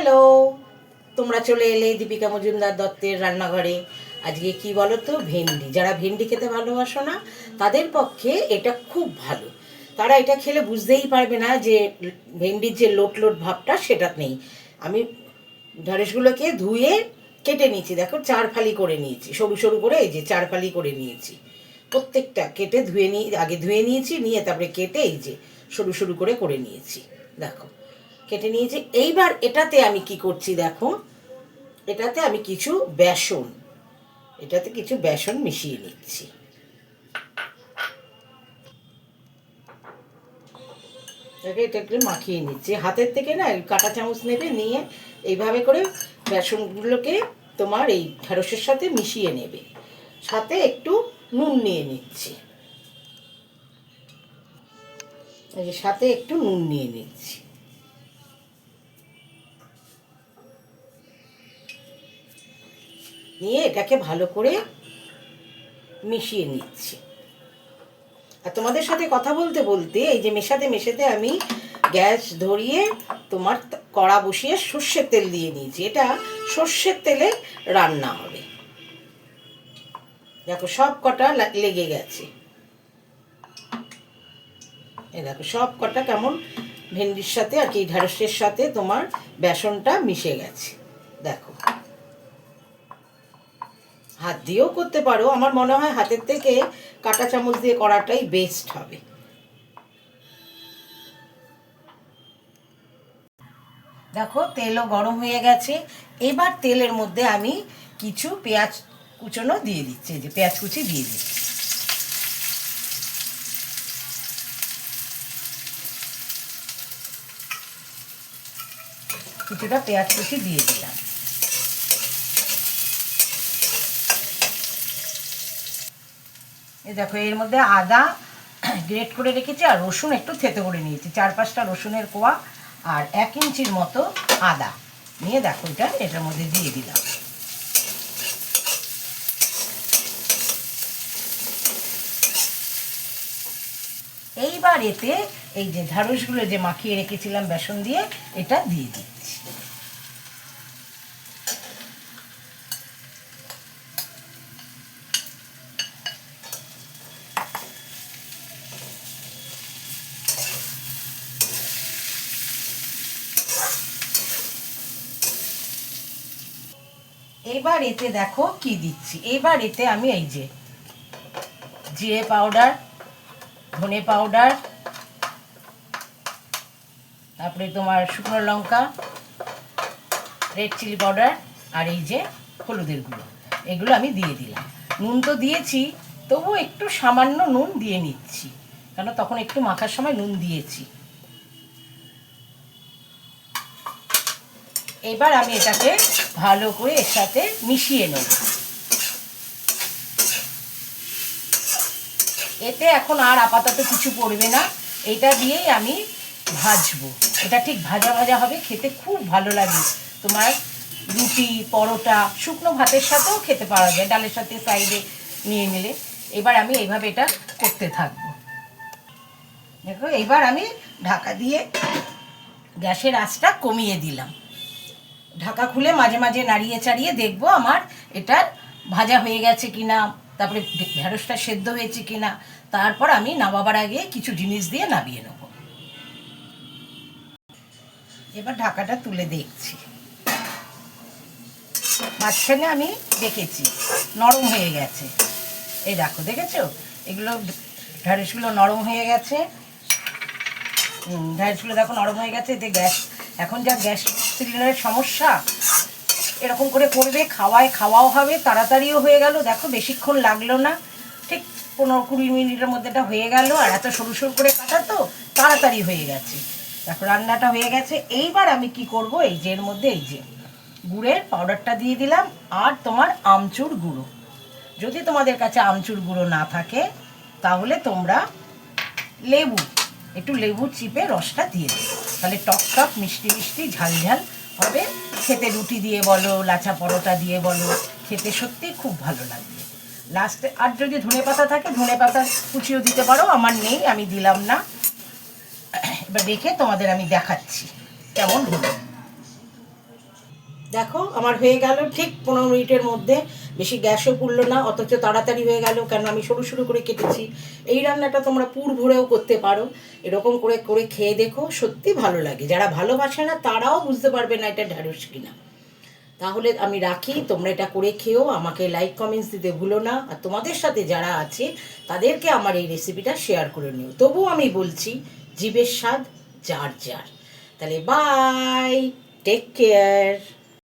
Hello, তোমরা চলে এলে দীপিকা মজুমদার দত্তের রান্নাঘরে। আজকে কি বলো তো, ভেন্ডি। যারা ভেন্ডি খেতে ভালোবাসো না তাদের পক্ষে এটা খুব ভালো। তারা এটা খেলে বুঝতেই পারবে না যে ভেন্ডির যে লোট লোট ভাবটা সেটা নেই। আমি ঢ্যাঁড়সগুলোকে ধুয়ে কেটে নিয়েছি, দেখো 4 ফালি করে নিয়েছি, সরু সরু করে, এই যে 4 ফালি করে নিয়েছি। প্রত্যেকটা কেটে ধুয়ে আগে ধুয়ে নিয়েছি, নিয়ে তারপরে কেটে এই যে সরু সরু করে নিয়েছি, দেখো কেটে নিয়েছি। এইবার এটাতে আমি কি করছি দেখো, এটাতে আমি কিছু বেসন মিশিয়ে নিচ্ছি। এটা একটু মাখিয়ে নিচ্ছি হাতের থেকে, না কাঁটা চামচ নেবে, নিয়ে এইভাবে করে বেসনগুলোকে তোমার এই ঢ্যাঁড়সের সাথে মিশিয়ে নেবে। সাথে একটু নুন নিয়ে নিচ্ছি, এই যে সাথে একটু নুন নিয়ে নিচ্ছি। নিয়ে এটাকে ভালো করে মিশিয়ে নিচ্ছি। আর তোমাদের সাথে কথা বলতে বলতে এই যে মেশাতে আমি গ্যাস ধরিয়ে তোমার কড়া বসিয়ে সর্ষের তেল দিয়ে নিয়েছি। এটা সর্ষের তেলে রান্না হবে। দেখো সব কটা লেগে গেছে, এই দেখো সব কটা কেমন ভেন্ডির সাথে আর কি ঢ্যাঁড়সের সাথে তোমার বেসনটা মিশে গেছে। দেখো, হাত দিয়েও করতে পারো, আমার মনে হয় হাতের থেকে কাঁটা চামচ দিয়ে করাটাই বেস্ট হবে। দেখো তেলও গরম হয়ে গেছে। এবার তেলের মধ্যে আমি কিছু পেঁয়াজ কুচনো দিয়ে দিচ্ছি, যে পেঁয়াজ কুচি দিয়ে দিচ্ছি। কিছুটা পেঁয়াজ কুচি দিয়ে দিলাম। এই দেখো এর মধ্যে আদা গ্রেট করে রেখেছি, আর রসুন একটু থেতো করে নিয়েছি, 4-5টা রসুনের কোয়া, আর 1 ইঞ্চির মতো আদা নিয়ে দেখো এটার মধ্যে দিয়ে দিলাম। এইবার এতে এই যে ঢ্যাঁড়সগুলো যে মাখিয়ে রেখেছিলাম বেসন দিয়ে, এটা দিয়ে দিচ্ছি। এবার এতে দেখো কি দিচ্ছি, এবার এতে আমি এই যে জিরে পাউডার, ধনে পাউডার, তারপরে তোমার শুকনো লঙ্কা, রেড চিলি পাউডার, আর এই যে হলুদের গুঁড়ো, এগুলো আমি দিয়ে দিলাম। নুন তো দিয়েছি, তবু একটু সামান্য নুন দিয়ে নিচ্ছি, কেন তখন একটু মাখার সময় নুন দিয়েছি। এবার আমি এটাকে ভালো করে এর সাথে মিশিয়ে নেব। এতে এখন আর আপাতত কিছু পড়বে না, এটা দিয়েই আমি ভাজবো। এটা ঠিক ভাজা ভাজা হবে, খেতে খুব ভালো লাগে। তোমার রুটি, পরোটা, শুকনো ভাতের সাথেও খেতে পারা যায়, ডালের সাথে সাইডে নিয়ে নিলে। এবার আমি এইভাবে এটা করতে থাকবো। দেখো এবার আমি ঢাকা দিয়ে গ্যাসের আঁচটা কমিয়ে দিলাম। ঢাকা খুলে মাঝে মাঝে নাড়িয়ে চাড়িয়ে দেখবো আমার এটা ভাজা হয়ে গেছে কিনা, তারপরে ঢ্যাঁড়সটা সেদ্ধ হয়েছে কিনা। তারপর আমি নামাবার আগে কিছু জিনিস দিয়ে নামিয়ে নেব। এবার ঢাকাটা তুলে দেখছি, মাঝখানে আমি দেখেছি নরম হয়ে গেছে। এই দেখো, দেখেছো এগুলো ঢ্যাঁড়সগুলো নরম হয়ে গেছে। ঢ্যাঁড়সগুলো দেখো নরম হয়ে গেছে। এতে গ্যাস, এখন যা গ্যাস সিলিন্ডারের সমস্যা, এরকম করে করবে, খাওয়াও হবে, তাড়াতাড়িও হয়ে গেল। দেখো বেশিক্ষণ লাগলো না, ঠিক 15-20 মিনিটের মধ্যে এটা হয়ে গেল। আর এত সরু সরু করে কাটা তো তাড়াতাড়ি হয়ে গেছে। দেখো রান্নাটা হয়ে গেছে। এইবার আমি কি করব, এই যে এর মধ্যে এই যে গুড়ের পাউডারটা দিয়ে দিলাম, আর তোমার আমচুর গুঁড়ো। যদি তোমাদের কাছে আমচুর গুঁড়ো না থাকে তাহলে তোমরা একটু লেবু চিপে রসটা দিয়ে দেবে, তাহলে টক টক মিষ্টি মিষ্টি ঝাল ঝাল হবে। খেতে রুটি দিয়ে বলো, লাচা পরোটা দিয়ে বলো, খেতে সত্যি খুব ভালো লাগবে। লাস্টে আর যদি ধনে পাতা থাকে, ধনে পাতা কুচিও দিতে পারো, আমার নেই, আমি দিলাম না। এবার রেখে তোমাদের আমি দেখাচ্ছি কেমন হলো। দেখো আমার হয়ে গেল ঠিক 15 মিনিটের মধ্যে, বেশি গ্যাসও পুড়লো না, অথচ তাড়াতাড়ি হয়ে গেল, কেন আমি সরু সরু করে কেটেছি। এই রান্নাটা তোমরা পুর ভরেও করতে পারো, এরকম করে করে খেয়ে দেখো, সত্যি ভালো লাগে। যারা ভালোবাসে না তারাও বুঝতে পারবে না এটা ঢ্যাঁড়স কিনা। তাহলে আমি রাখি, তোমরা এটা করে খেও, আমাকে লাইক কমেন্টস দিতে ভুলো না, আর তোমাদের সাথে যারা আছে তাদেরকে আমার এই রেসিপিটা শেয়ার করে নিও। তবুও আমি বলছি, জীবের স্বাদ যার যার। তাহলে বাই, টেক কেয়ার।